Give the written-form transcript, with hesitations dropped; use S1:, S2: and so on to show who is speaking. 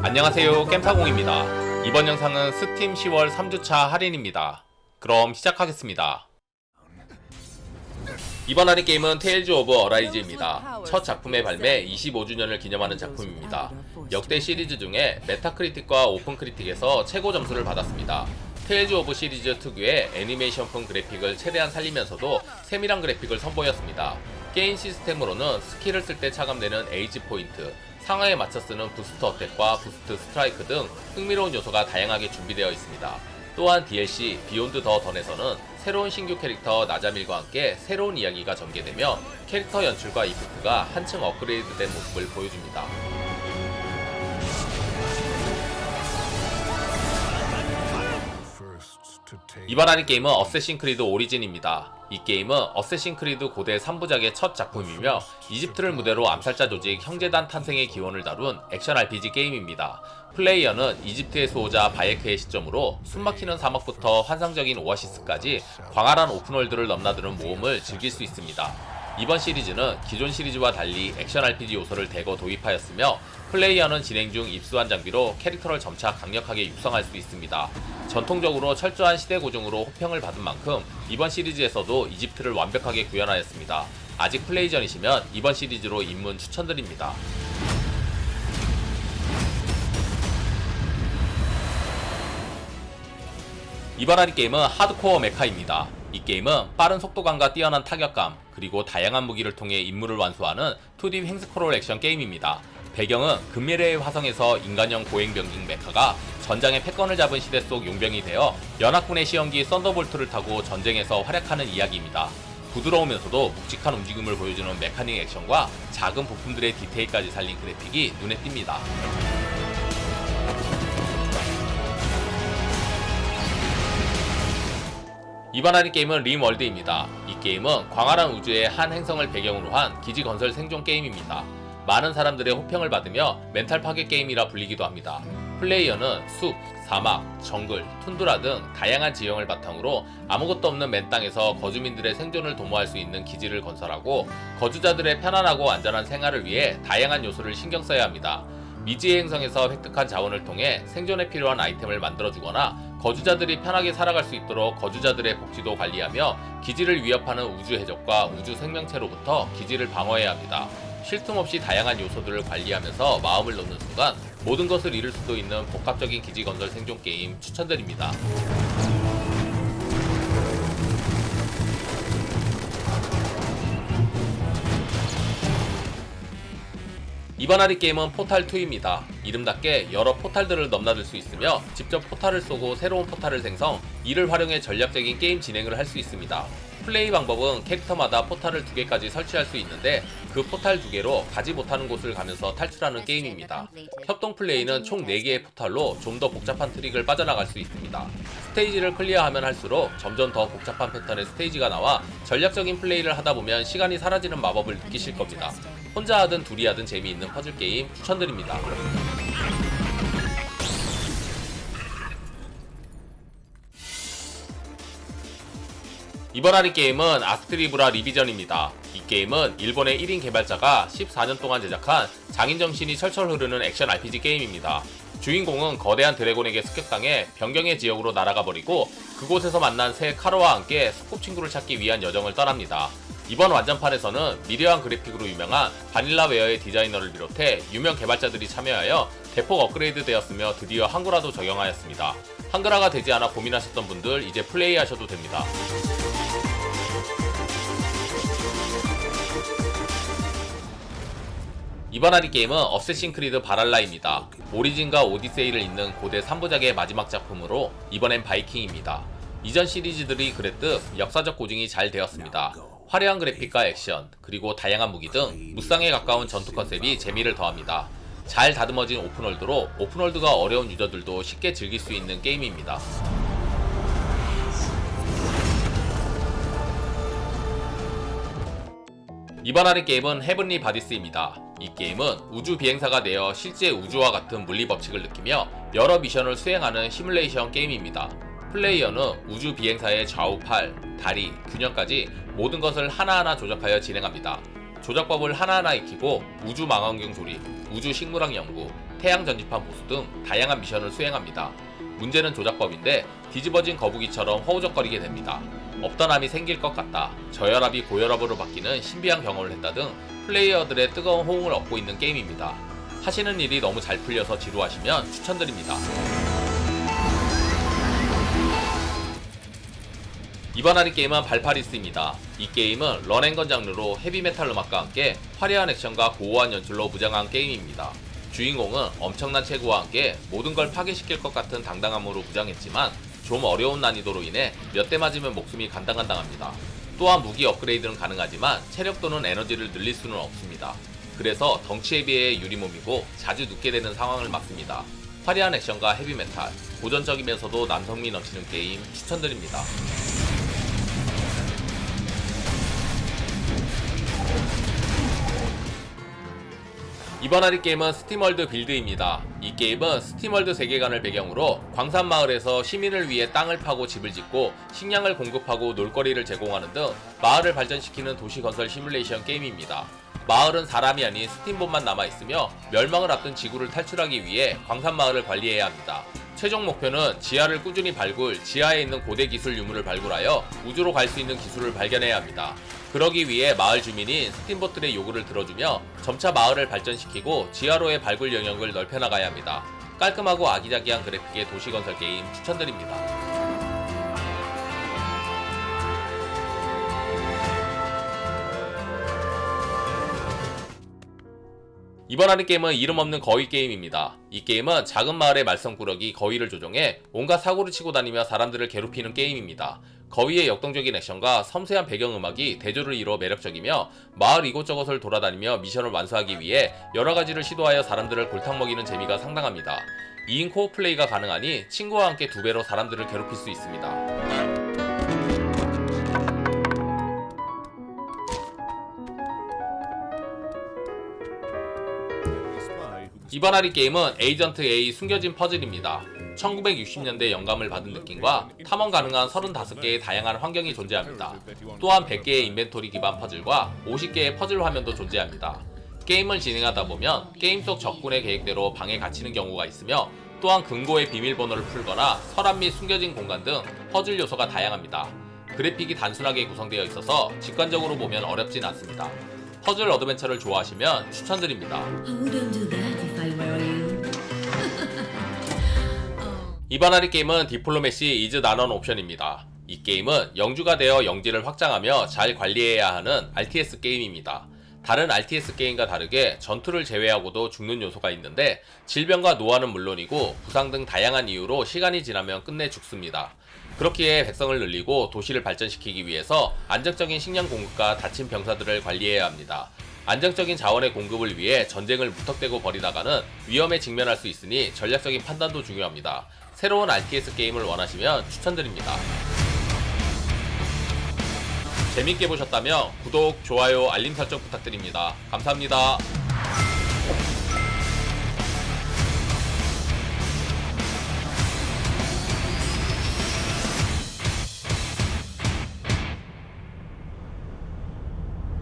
S1: 안녕하세요, 겜사공입니다. 이번 영상은 스팀 10월 3주차 할인입니다. 그럼 시작하겠습니다. 이번 할인 게임은 테일즈 오브 어라이즈입니다. 첫 작품의 발매 25주년을 기념하는 작품입니다. 역대 시리즈 중에 메타크리틱과 오픈크리틱에서 최고 점수를 받았습니다. 테일즈 오브 시리즈 특유의 애니메이션풍 그래픽을 최대한 살리면서도 세밀한 그래픽을 선보였습니다. 게임 시스템으로는 스킬을 쓸 때 차감되는 에이지 포인트, 상황에 맞춰 쓰는 부스트 어택과 부스트 스트라이크 등 흥미로운 요소가 다양하게 준비되어 있습니다. 또한 DLC 비욘드 더 던에서는 새로운 신규 캐릭터 나자밀과 함께 새로운 이야기가 전개되며 캐릭터 연출과 이펙트가 한층 업그레이드된 모습을 보여줍니다. 이번 할인 게임은 어쌔신 크리드 오리진입니다. 이 게임은 어쌔신 크리드 고대 3부작의 첫 작품이며 이집트를 무대로 암살자 조직 형제단 탄생의 기원을 다룬 액션 RPG 게임입니다. 플레이어는 이집트의 수호자 바예크의 시점으로 숨막히는 사막부터 환상적인 오아시스까지 광활한 오픈월드를 넘나드는 모험을 즐길 수 있습니다. 이번 시리즈는 기존 시리즈와 달리 액션 RPG 요소를 대거 도입하였으며 플레이어는 진행 중 입수한 장비로 캐릭터를 점차 강력하게 육성할 수 있습니다. 전통적으로 철저한 시대 고증으로 호평을 받은 만큼 이번 시리즈에서도 이집트를 완벽하게 구현하였습니다. 아직 플레이 전이시면 이번 시리즈로 입문 추천드립니다. 이번 할인 게임은 하드코어 메카입니다. 이 게임은 빠른 속도감과 뛰어난 타격감, 그리고 다양한 무기를 통해 임무를 완수하는 2D 횡스크롤 액션 게임입니다. 배경은 근미래의 화성에서 인간형 고행병기 메카가 전장의 패권을 잡은 시대 속 용병이 되어 연합군의 시험기 썬더볼트를 타고 전쟁에서 활약하는 이야기입니다. 부드러우면서도 묵직한 움직임을 보여주는 메카닉 액션과 작은 부품들의 디테일까지 살린 그래픽이 눈에 띕니다. 이번 할인 게임은 림월드입니다. 이 게임은 광활한 우주의 한 행성을 배경으로 한 기지 건설 생존 게임입니다. 많은 사람들의 호평을 받으며 멘탈 파괴 게임이라 불리기도 합니다. 플레이어는 숲, 사막, 정글, 툰드라 등 다양한 지형을 바탕으로 아무것도 없는 맨 땅에서 거주민들의 생존을 도모할 수 있는 기지를 건설하고 거주자들의 편안하고 안전한 생활을 위해 다양한 요소를 신경 써야 합니다. 미지의 행성에서 획득한 자원을 통해 생존에 필요한 아이템을 만들어주거나 거주자들이 편하게 살아갈 수 있도록 거주자들의 복지도 관리하며 기지를 위협하는 우주 해적과 우주 생명체로부터 기지를 방어해야 합니다. 쉴 틈 없이 다양한 요소들을 관리하면서 마음을 놓는 순간 모든 것을 잃을 수도 있는 복합적인 기지 건설 생존 게임 추천드립니다. 이번 할인 게임은 포탈2입니다. 이름답게 여러 포탈들을 넘나들 수 있으며 직접 포탈을 쏘고 새로운 포탈을 생성, 이를 활용해 전략적인 게임 진행을 할 수 있습니다. 플레이 방법은 캐릭터마다 포탈을 2개까지 설치할 수 있는데 그 포탈 2개로 가지 못하는 곳을 가면서 탈출하는 게임입니다. 협동 플레이는 총 4개의 포탈로 좀 더 복잡한 트릭을 빠져나갈 수 있습니다. 스테이지를 클리어하면 할수록 점점 더 복잡한 패턴의 스테이지가 나와 전략적인 플레이를 하다보면 시간이 사라지는 마법을 느끼실 겁니다. 혼자 하든 둘이 하든 재미있는 퍼즐 게임 추천드립니다. 이번 할인 게임은 아스트리브라 리비전입니다. 이 게임은 일본의 1인 개발자가 14년 동안 제작한 장인 정신이 철철 흐르는 액션 RPG 게임입니다. 주인공은 거대한 드래곤에게 습격당해 변경의 지역으로 날아가 버리고 그곳에서 만난 새 카로와 함께 소꿉친구를 찾기 위한 여정을 떠납니다. 이번 완전판에서는 미려한 그래픽으로 유명한 바닐라웨어의 디자이너를 비롯해 유명 개발자들이 참여하여 대폭 업그레이드 되었으며 드디어 한글화도 적용하였습니다. 한글화가 되지 않아 고민하셨던 분들 이제 플레이하셔도 됩니다. 이번 할인 게임은 어쌔신 크리드 바랄라입니다. 오리진과 오디세이를 잇는 고대 3부작의 마지막 작품으로 이번엔 바이킹입니다. 이전 시리즈들이 그랬듯 역사적 고증이 잘 되었습니다. 화려한 그래픽과 액션, 그리고 다양한 무기 등 무쌍에 가까운 전투 컨셉이 재미를 더합니다. 잘 다듬어진 오픈월드로 오픈월드가 어려운 유저들도 쉽게 즐길 수 있는 게임입니다. 이번 할인 게임은 헤븐리 바디스입니다. 이 게임은 우주 비행사가 되어 실제 우주와 같은 물리 법칙을 느끼며 여러 미션을 수행하는 시뮬레이션 게임입니다. 플레이어는 우주 비행사의 좌우 팔, 다리, 균형까지 모든 것을 하나하나 조작하여 진행합니다. 조작법을 하나하나 익히고 우주 망원경 조립, 우주 식물학 연구, 태양 전지판 보수 등 다양한 미션을 수행합니다. 문제는 조작법인데 뒤집어진 거북이처럼 허우적거리게 됩니다. 없던 함이 생길 것 같다, 저혈압이 고혈압으로 바뀌는 신비한 경험을 했다 등 플레이어들의 뜨거운 호응을 얻고 있는 게임입니다. 하시는 일이 너무 잘 풀려서 지루하시면 추천드립니다. 이번 할인 게임은 발파리스입니다. 이 게임은 런앤건 장르로 헤비메탈 음악과 함께 화려한 액션과 고고한 연출로 무장한 게임입니다. 주인공은 엄청난 체구와 함께 모든 걸 파괴시킬 것 같은 당당함으로 무장했지만 좀 어려운 난이도로 인해 몇 대 맞으면 목숨이 간당간당합니다. 또한 무기 업그레이드는 가능하지만 체력 또는 에너지를 늘릴 수는 없습니다. 그래서 덩치에 비해 유리몸이고 자주 눕게 되는 상황을 맞습니다. 화려한 액션과 헤비메탈, 고전적이면서도 남성미 넘치는 게임 추천드립니다. 이번 할인 게임은 스팀월드 빌드입니다. 이 게임은 스팀월드 세계관을 배경으로 광산마을에서 시민을 위해 땅을 파고 집을 짓고 식량을 공급하고 놀거리를 제공하는 등 마을을 발전시키는 도시건설 시뮬레이션 게임입니다. 마을은 사람이 아닌 스팀봇만 남아있으며 멸망을 앞둔 지구를 탈출하기 위해 광산마을을 관리해야 합니다. 최종 목표는 지하를 꾸준히 발굴, 지하에 있는 고대 기술 유물을 발굴하여 우주로 갈 수 있는 기술을 발견해야 합니다. 그러기 위해 마을 주민인 스팀봇들의 요구를 들어주며 점차 마을을 발전시키고 지하로의 발굴 영역을 넓혀나가야 합니다. 깔끔하고 아기자기한 그래픽의 도시건설 게임 추천드립니다. 이번 하는 게임은 이름 없는 거위 게임입니다. 이 게임은 작은 마을의 말썽꾸러기 거위를 조종해 온갖 사고를 치고 다니며 사람들을 괴롭히는 게임입니다. 거위의 역동적인 액션과 섬세한 배경음악이 대조를 이뤄 매력적이며 마을 이곳저곳을 돌아다니며 미션을 완수하기 위해 여러가지를 시도하여 사람들을 골탕 먹이는 재미가 상당합니다. 2인 코어 플레이가 가능하니 친구와 함께 2배로 사람들을 괴롭힐 수 있습니다. 이번 할인 게임은 에이전트 A 숨겨진 퍼즐입니다. 1960년대 영감을 받은 느낌과 탐험 가능한 35개의 다양한 환경이 존재합니다. 또한 100개의 인벤토리 기반 퍼즐과 50개의 퍼즐 화면도 존재합니다. 게임을 진행하다 보면 게임 속 적군의 계획대로 방에 갇히는 경우가 있으며 또한 금고의 비밀번호를 풀거나 서랍 및 숨겨진 공간 등 퍼즐 요소가 다양합니다. 그래픽이 단순하게 구성되어 있어서 직관적으로 보면 어렵진 않습니다. 퍼즐 어드벤처를 좋아하시면 추천드립니다. 이번 할인 게임은 디플로매시 이즈 나넌 옵션입니다. 이 게임은 영주가 되어 영지를 확장하며 잘 관리해야 하는 RTS 게임입니다. 다른 RTS 게임과 다르게 전투를 제외하고도 죽는 요소가 있는데 질병과 노화는 물론이고 부상 등 다양한 이유로 시간이 지나면 끝내 죽습니다. 그렇기에 백성을 늘리고 도시를 발전시키기 위해서 안정적인 식량 공급과 다친 병사들을 관리해야 합니다. 안정적인 자원의 공급을 위해 전쟁을 무턱대고 벌이다가는 위험에 직면할 수 있으니 전략적인 판단도 중요합니다. 새로운 RTS 게임을 원하시면 추천드립니다. 재밌게 보셨다면 구독, 좋아요, 알림 설정 부탁드립니다. 감사합니다.